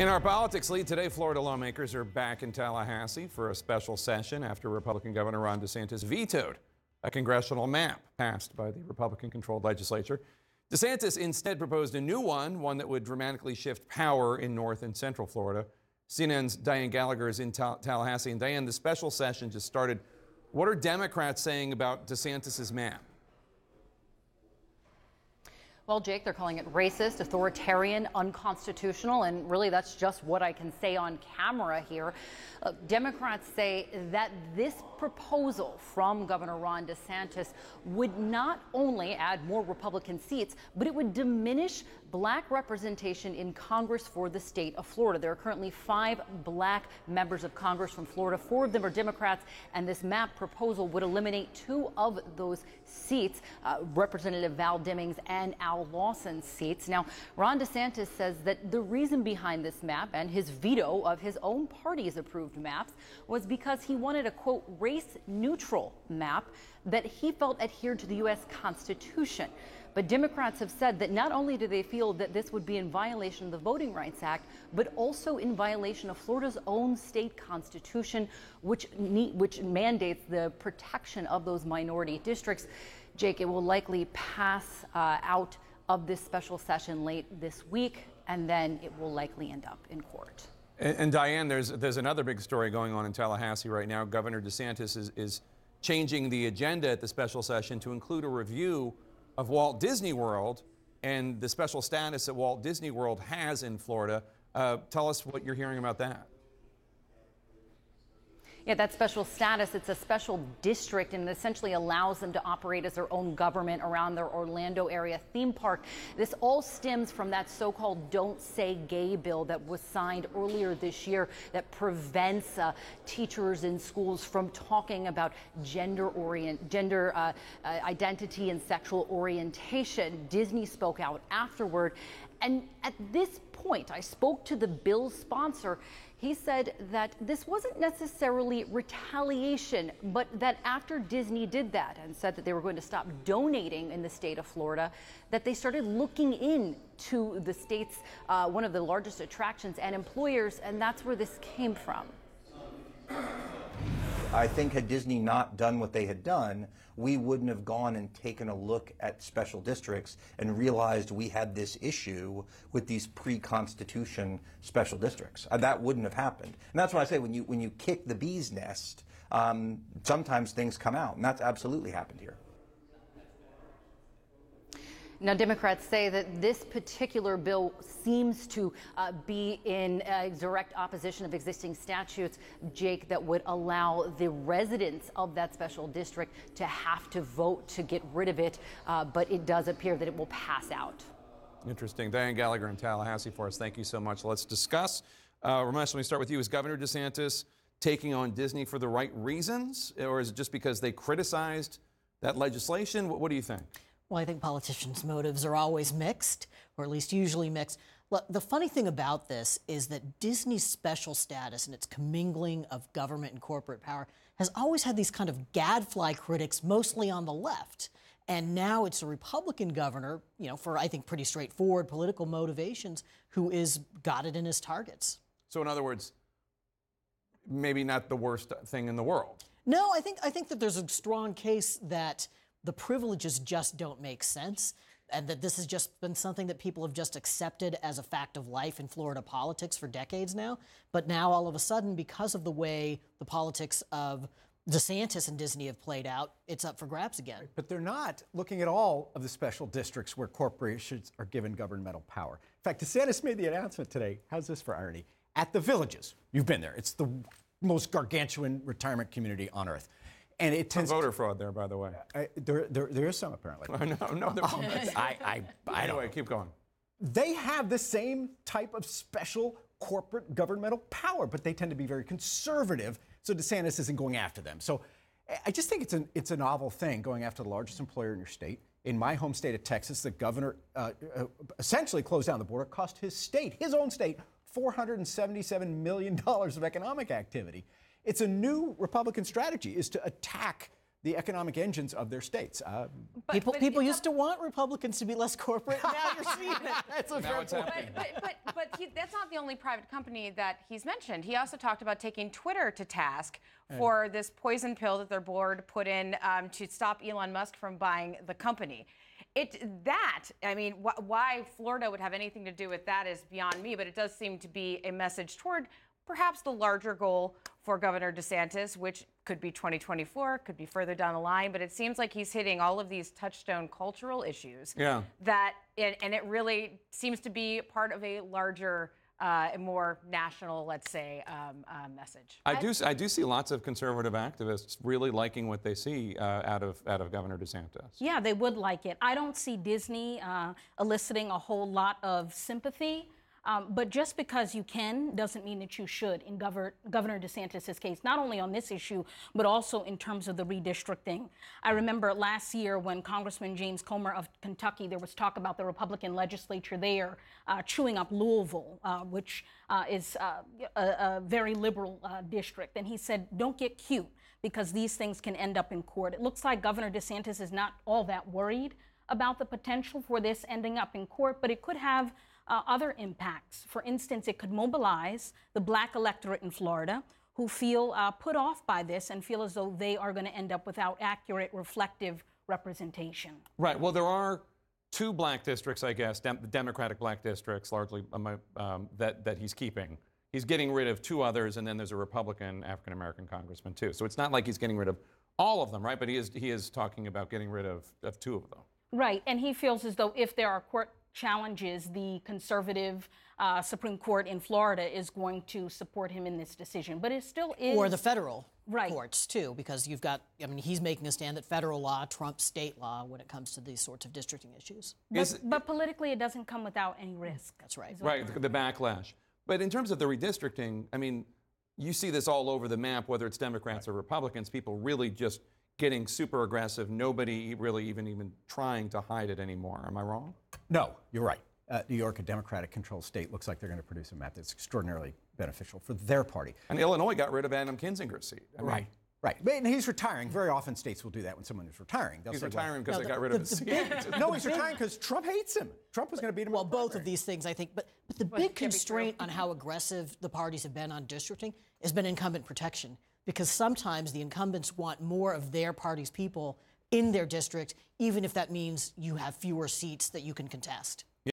In our politics lead today, Florida lawmakers are back in Tallahassee for a special session after Republican Governor Ron DeSantis vetoed a congressional map passed by the Republican-controlled legislature. DeSantis instead proposed a new one that would dramatically shift power in North and Central Florida. CNN's Diane Gallagher is in Tallahassee. And Diane, the special session just started. What are Democrats saying about DeSantis's map? Well, Jake, they're calling it racist, authoritarian, unconstitutional, and really that's just what I can say on camera here. Democrats say that this proposal from Governor Ron DeSantis would not only add more Republican seats, but it would diminish black representation in Congress for the state of Florida. There are currently 5 black members of Congress from Florida. 4 of them are Democrats, and this map proposal would eliminate 2 of those seats, Representative Val Demings and Al Lawson's seats. Now, Ron DeSantis says that the reason behind this map and his veto of his own party's approved maps was because he wanted a, quote, race-neutral map that he felt adhered to the U.S. Constitution. But Democrats have said that not only do they feel that this would be in violation of the Voting Rights Act, but also in violation of Florida's own state constitution, which mandates the protection of those minority districts. Jake, it will likely pass out of this special session late this week, and then it will likely end up in court. And Diane, there's another big story going on in Tallahassee right now. Governor DeSantis is changing the agenda at the special session to include a review of Walt Disney World and the special status that Walt Disney World has in Florida. Tell us what you're hearing about that. Yeah, that special status, it's a special district and it essentially allows them to operate as their own government around their Orlando area theme park. This all stems from that so-called Don't Say Gay bill that was signed earlier this year that prevents teachers in schools from talking about gender identity and sexual orientation. Disney spoke out afterward. And at this point, I spoke to the bill's sponsor. He said that this wasn't necessarily retaliation, but that after Disney did that and said that they were going to stop donating in the state of Florida, that they started looking into the state's one of the largest attractions and employers, and that's where this came from. I think had Disney not done what they had done, we wouldn't have gone and taken a look at special districts and realized we had this issue with these pre-Constitution special districts. That wouldn't have happened. And that's why I say when you kick the bee's nest, sometimes things come out, and that's absolutely happened here. Now, Democrats say that this particular bill seems to be in direct opposition of existing statutes, Jake, that would allow the residents of that special district to have to vote to get rid of it. But it does appear that it will pass out. Interesting. Diane Gallagher in Tallahassee for us. Thank you so much. Let's discuss. Ramesh, let me start with you. Is Governor DeSantis taking on Disney for the right reasons, or is it just because they criticized that legislation? What do you think? Well, I think politicians' motives are always mixed, or at least usually mixed. Look, the funny thing about this is that Disney's special status and its commingling of government and corporate power has always had these kind of gadfly critics, mostly on the left. And now it's a Republican governor, for, I think, pretty straightforward political motivations, who is got it in his targets. So in other words, maybe not the worst thing in the world. No, I think that there's a strong case that the privileges just don't make sense, and that this has just been something that people have just accepted as a fact of life in Florida politics for decades now. But now, all of a sudden, because of the way the politics of DeSantis and Disney have played out, it's up for grabs again. But they're not looking at all of the special districts where corporations are given governmental power. In fact, DeSantis made the announcement today. How's this for irony? At the Villages. You've been there. It's the most gargantuan retirement community on earth. And it tends voter fraud there, by the way. There is some, apparently. No, there wasn't. Anyway, keep going. They have the same type of special corporate governmental power, but they tend to be very conservative, so DeSantis isn't going after them. So I just think it's a novel thing going after the largest employer in your state. In my home state of Texas, the governor essentially closed down the border, cost his own state, $477 million of economic activity. It's a new Republican strategy, is to attack the economic engines of their states. People used to want Republicans to be less corporate. Now you're seeing it. That's a now it's happening. But that's not the only private company that he's mentioned. He also talked about taking Twitter to task for this poison pill that their board put in to stop Elon Musk from buying the company. Why Florida would have anything to do with that is beyond me, but it does seem to be a message toward perhaps the larger goal for Governor DeSantis, which could be 2024, could be further down the line, but it seems like he's hitting all of these touchstone cultural issues. Yeah. And it really seems to be part of a larger, more national, let's say, message. I do see lots of conservative activists really liking what they see out of Governor DeSantis. Yeah, they would like it. I don't see Disney eliciting a whole lot of sympathy. But just because you can doesn't mean that you should in Governor DeSantis' case, not only on this issue, but also in terms of the redistricting. I remember last year when Congressman James Comer of Kentucky, there was talk about the Republican legislature there chewing up Louisville, which is a very liberal district. And he said, don't get cute because these things can end up in court. It looks like Governor DeSantis is not all that worried about the potential for this ending up in court, but it could have other impacts. For instance, it could mobilize the black electorate in Florida who feel put off by this and feel as though they are going to end up without accurate, reflective representation. Right. Well, there are two black districts, I guess, Democratic black districts, largely that he's keeping. He's getting rid of two others, and then there's a Republican African-American congressman, too. So it's not like he's getting rid of all of them, right? But he is talking about getting rid of two of them. Right. And he feels as though if there are court challenges, the conservative Supreme Court in Florida is going to support him in this decision. But it still is. Or the federal courts, too, because you've got, he's making a stand that federal law trumps state law when it comes to these sorts of districting issues. But politically, it doesn't come without any risk. That's right. Right, the backlash. But in terms of the redistricting, you see this all over the map, whether it's Democrats or Republicans, people really just getting super aggressive, nobody really even trying to hide it anymore. Am I wrong? No, you're right. New York, a Democratic-controlled state, looks like they're going to produce a map that's extraordinarily beneficial for their party. And Illinois got rid of Adam Kinzinger's seat. Right. And he's retiring. Very often states will do that when someone is retiring. He's retiring because they got rid of his seat. No, he's retiring because Trump hates him. Trump was going to beat him. Well, both of these things, I think. But the big constraint on how aggressive the parties have been on districting has been incumbent protection. Because sometimes the incumbents want more of their party's people in their district, even if that means you have fewer seats that you can contest.